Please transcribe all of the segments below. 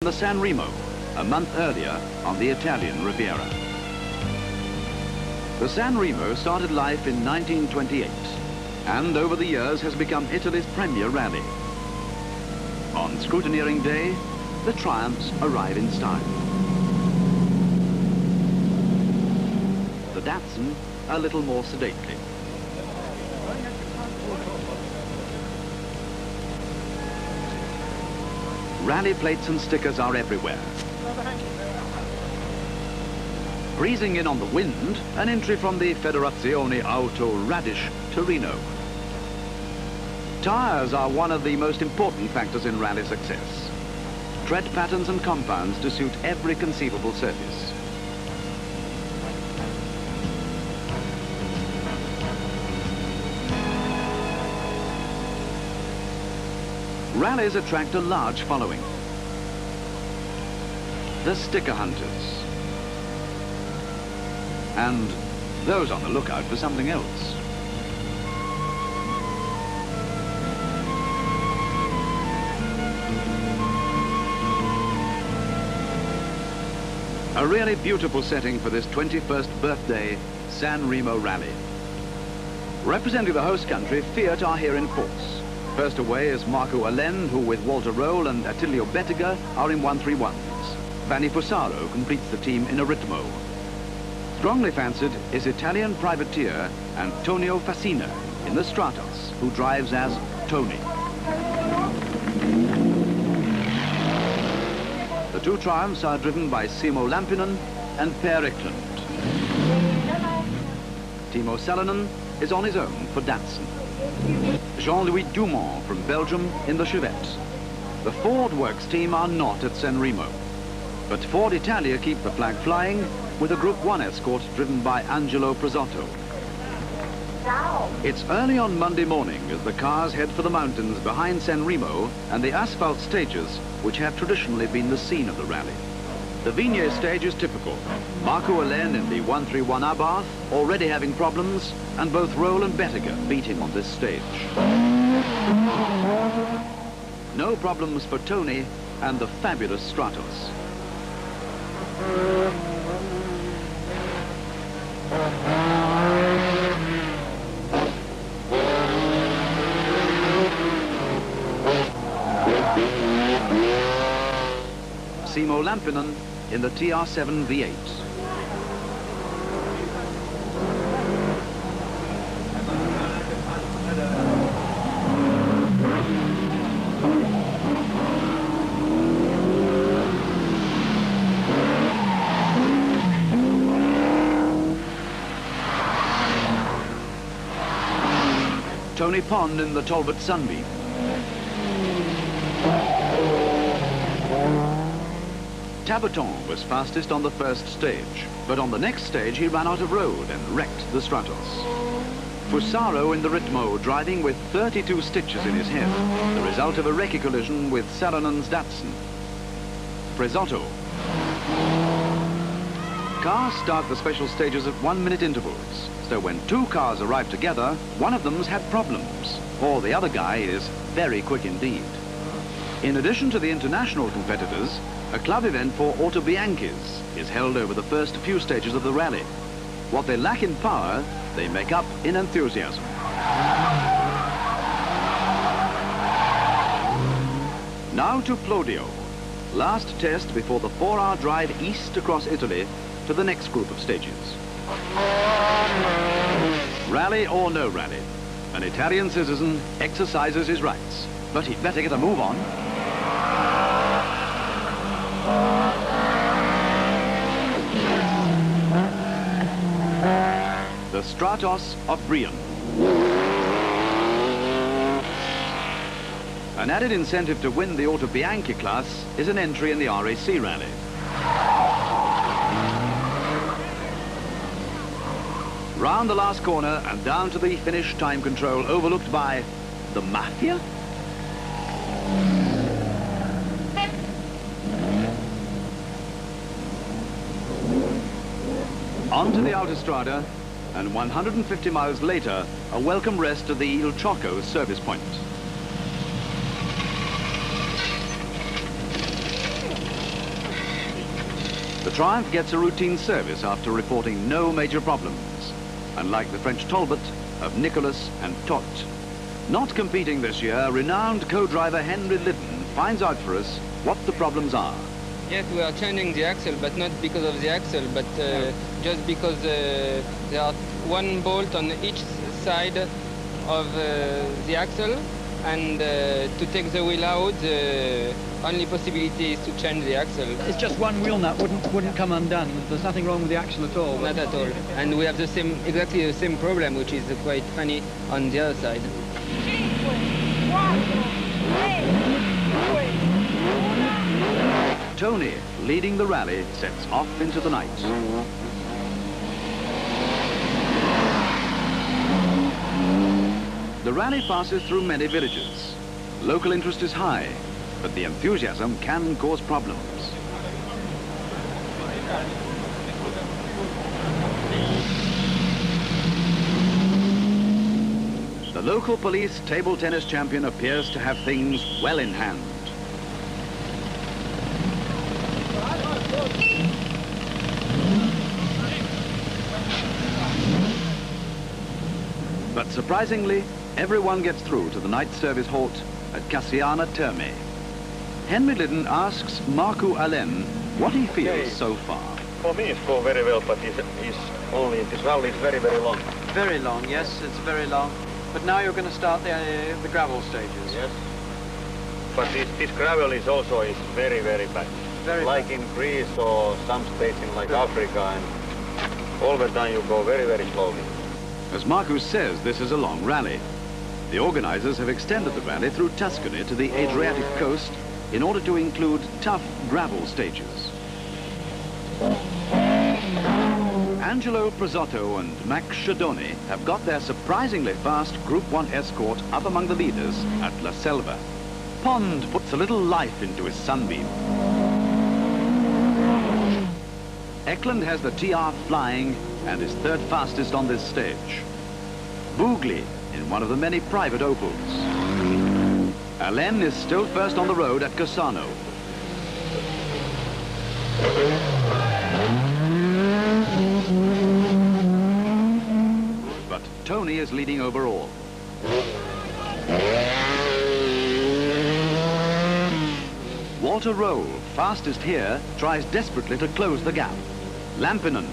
the San Remo, a month earlier on the Italian Riviera. The San Remo started life in 1928 and over the years has become Italy's premier rally. On scrutineering day, the triumphs arrive in style. The Datsun a little more sedately. Rally plates and stickers are everywhere. Breezing in on the wind, an entry from the Federazione Auto Radish Torino. Tyres are one of the most important factors in rally success. Tread patterns and compounds to suit every conceivable surface. Rallies attract a large following. The sticker hunters. And those on the lookout for something else. A really beautiful setting for this 21st birthday SanRemo Rally. Representing the host country, Fiat are here in force. First away is Marco Allen, who with Walter Roehrl and Attilio Bettiger are in 131s. Vanni Fusaro completes the team in a Ritmo. Strongly fancied is Italian privateer Antonio Fassina in the Stratos, who drives as Tony. The two triumphs are driven by Simo Lampinen and Per Eklund. Timo Salonen is on his own for Datsun. Jean-Louis Dumont from Belgium in the Chevette. The Ford Works team are not at SanRemo, but Ford Italia keep the flag flying with a Group 1 escort driven by Angelo Prezotto. It's early on Monday morning as the cars head for the mountains behind SanRemo and the asphalt stages which have traditionally been the scene of the rally. The Vignay stage is typical. Marco Allen in the 131 Abarth already having problems, and both Roehrl and Bettiger beat him on this stage. No problems for Tony and the fabulous Stratos. Simo Lampinen in the TR7 V8. Tony Pond in the Talbot Sunbeam. Tabaton was fastest on the first stage, but on the next stage he ran out of road and wrecked the Stratos. Fusaro in the Ritmo driving with 32 stitches in his head, the result of a recce collision with Salonen's Datsun. Prezotto. Cars start the special stages at 1-minute intervals, so when two cars arrive together, one of them's had problems, or the other guy is very quick indeed. In addition to the international competitors, a club event for Autobianchis is held over the first few stages of the rally. What they lack in power, they make up in enthusiasm. Now to Plodio, last test before the 4-hour drive east across Italy to the next group of stages. Rally or no rally, an Italian citizen exercises his rights, but he'd better get a move on. The Stratos of Brion. An added incentive to win the Autobianchi class is an entry in the RAC rally. Round the last corner and down to the finish time control overlooked by the Mafia. Onto the Autostrada, and 150 miles later, a welcome rest at the Il Ciocco service point. The Triumph gets a routine service after reporting no major problems, unlike the French Talbot of Nicholas and Tot. Not competing this year, renowned co-driver Henry Liddon finds out for us what the problems are. Yes, we are changing the axle, but not because of the axle, but just because there are one bolt on each side of the axle, and to take the wheel out, the only possibility is to change the axle. It's just one wheel nut wouldn't come undone. There's nothing wrong with the axle at all. Not at all. And we have the same, exactly the same problem, which is quite funny on the other side. Tony, leading the rally, sets off into the night. The rally passes through many villages. Local interest is high, but the enthusiasm can cause problems. The local police table tennis champion appears to have things well in hand. But surprisingly, everyone gets through to the night service halt at Cassiana Terme. Henry Liddon asks Marco Allen what he feels so far. For me it's going very well, but it's only this rally is very, very long. Very long, yes, it's very long. But now you're going to start the gravel stages. Yes. But this gravel is also very, very bad. Very like bad. in Greece or some states in like Africa, and all the time you go very, very slowly. As Marcus says, this is a long rally. The organizers have extended the rally through Tuscany to the Adriatic coast in order to include tough gravel stages. Angelo Prezotto and Max Schedoni have got their surprisingly fast Group 1 escort up among the leaders at La Selva. Pond puts a little life into his sunbeam. Eklund has the TR flying and is third fastest on this stage. Boogli in one of the many private Opels. Allen is still first on the road at Cassano. But Tony is leading overall. Walter Roehrl, fastest here, tries desperately to close the gap. Lampinen.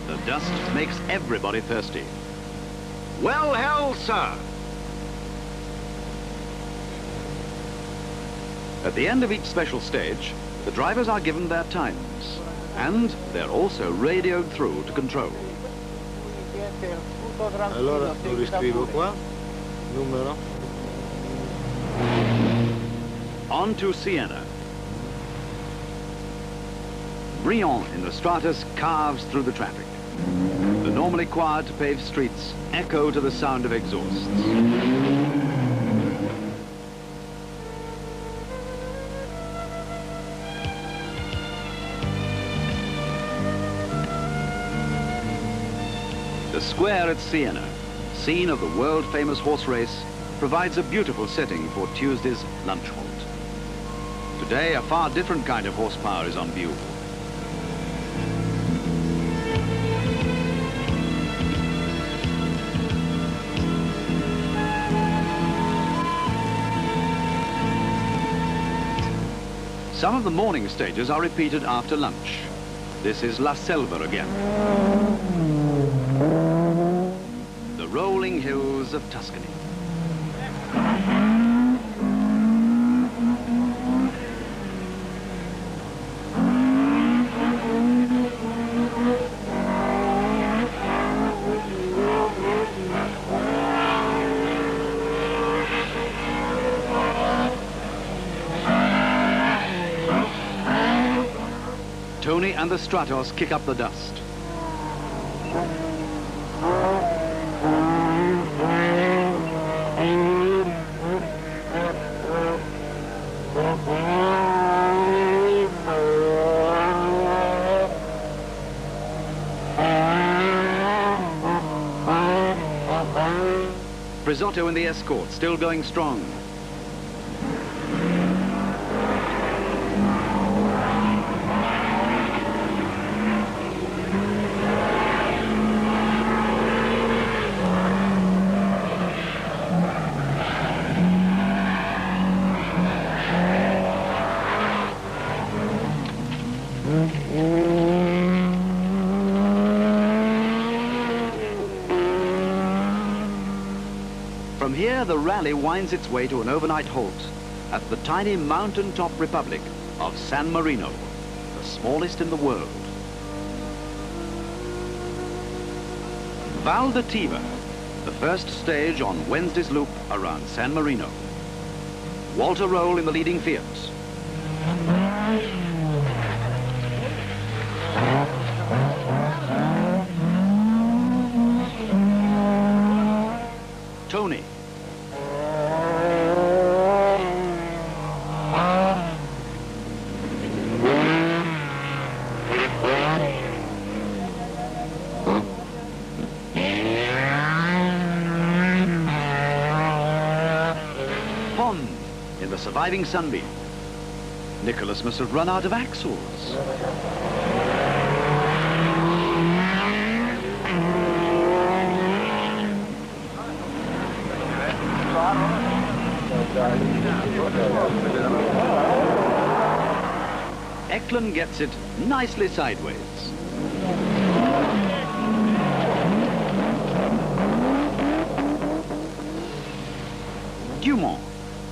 The dust makes everybody thirsty. Well held, sir. At the end of each special stage, the drivers are given their times, and they're also radioed through to control. Allora lo riscrivo qua, numero. On to Siena. Briand in the Stratus carves through the traffic. The normally quiet paved streets echo to the sound of exhausts. The square at Siena, scene of the world-famous horse race, provides a beautiful setting for Tuesday's lunch halt. Today, a far different kind of horsepower is on view. Some of the morning stages are repeated after lunch. This is La Selva again. The rolling hills of Tuscany. Tony and the Stratos kick up the dust. Risotto in the escort, still going strong. From here, the rally winds its way to an overnight halt at the tiny mountaintop republic of San Marino, the smallest in the world. Val d'Ativa, the first stage on Wednesday's loop around San Marino. Walter Roehrl in the leading Fiat. Tony. In the surviving Sunbeam. Nicholas must have run out of axles. Eklund gets it nicely sideways. Dumont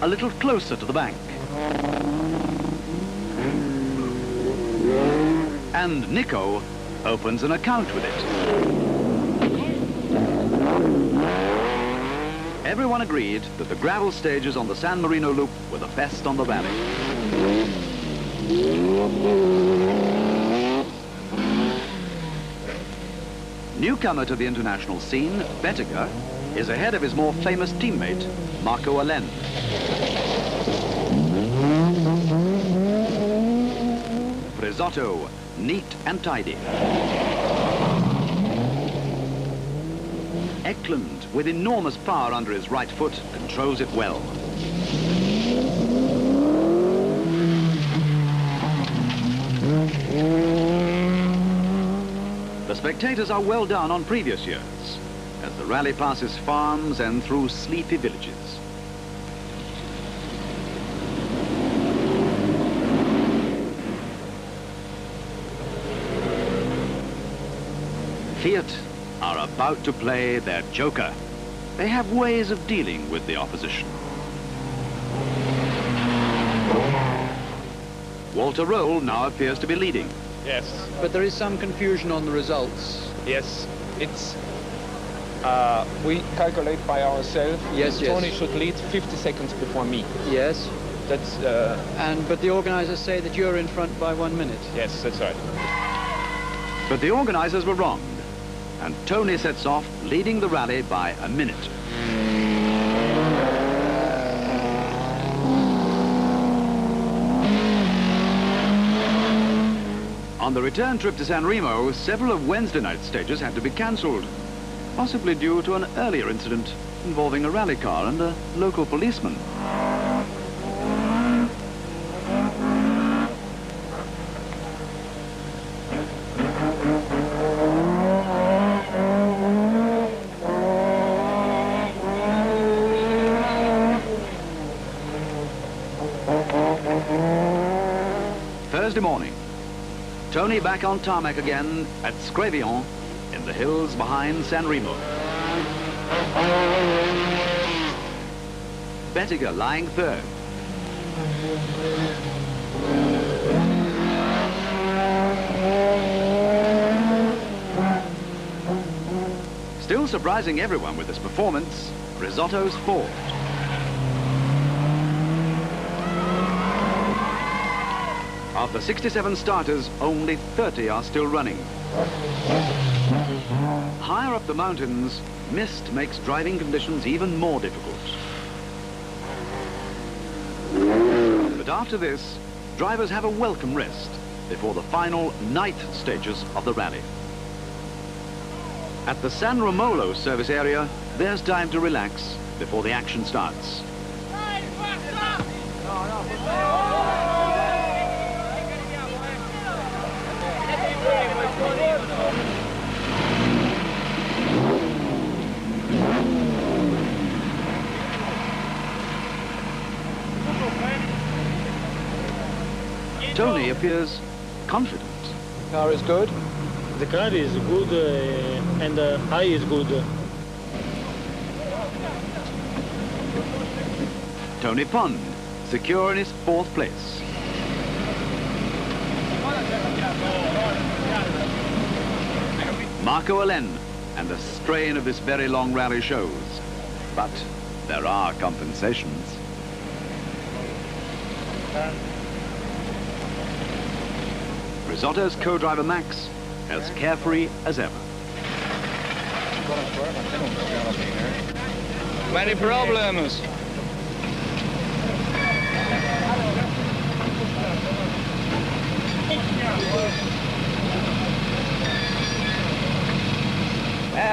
a little closer to the bank. And Nico opens an account with it. Everyone agreed that the gravel stages on the San Marino loop were the best on the rally. Newcomer to the international scene, Bettiger, is ahead of his more famous teammate, Marco Allen. Risotto, neat and tidy. Eklund, with enormous power under his right foot, controls it well. The spectators are well down on previous years, as the rally passes farms and through sleepy villages. Fiat are about to play their joker. They have ways of dealing with the opposition. Walter Roehrl now appears to be leading. Yes. But there is some confusion on the results. Yes. It's we calculate by ourselves. Yes, yes. Tony should lead 50 seconds before me. Yes. That's but the organizers say that you're in front by 1 minute. yes, that's right. But the organizers were wrong, and Tony sets off leading the rally by a minute. On the return trip to San Remo, several of Wednesday night stages had to be cancelled, possibly due to an earlier incident involving a rally car and a local policeman. Thursday morning, Tony back on tarmac again at Screvion in the hills behind San Remo. Bettiger lying third. Still surprising everyone with this performance, Risotto's fourth. Of the 67 starters, only 30 are still running. Higher up the mountains, mist makes driving conditions even more difficult. But after this, drivers have a welcome rest before the final night stages of the rally. At the San Romolo service area, there's time to relax before the action starts. Tony appears confident. Car is good. The car is good and high is good. Tony Pond, secure in his 4th place. Marco Alen, and the strain of this very long rally shows. But there are compensations. Risotto's co-driver Max, as carefree as ever. Many problems.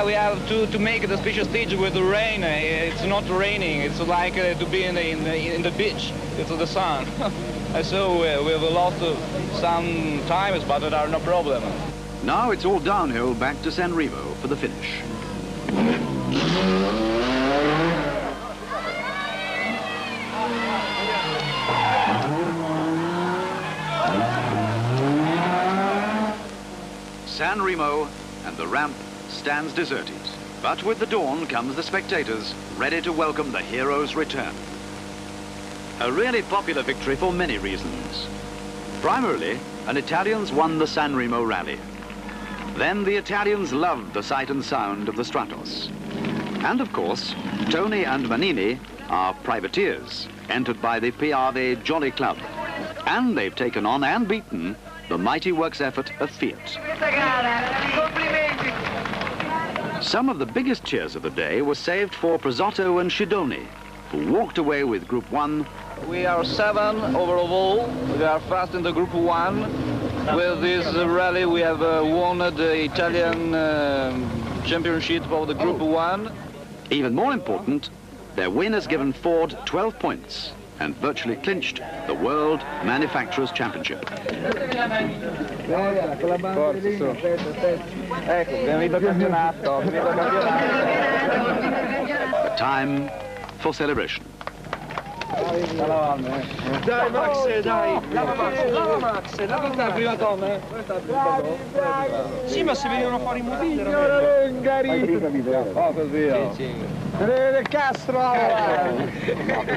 We have to make the special stage with the rain. It's not raining. It's like to be in the beach. It's the sun. So we have lost some times, but there are no problem. Now it's all downhill back to SanRemo for the finish. SanRemo and the ramp stands deserted. But with the dawn comes the spectators, ready to welcome the hero's return. A really popular victory for many reasons. Primarily, an Italians won the SanRemo Rally. Then the Italians loved the sight and sound of the Stratos. And of course, Tony and Manini are privateers, entered by the Piave Jolly Club. And they've taken on and beaten the mighty works effort of Fiat. Some of the biggest cheers of the day were saved for Prosotto and Schidoni, who walked away with Group 1. We are 7 overall. We are fast in the Group 1. With this rally, we have won the Italian championship of the Group 1. Even more important, their win has given Ford 12 points and virtually clinched the World Manufacturers' Championship. A time for celebration. Dai Max, dai! Lava Max, lava la prima donna. Sì, ma se venivano fuori i motivi. Signore Ungari! Oh, così. Del Castro!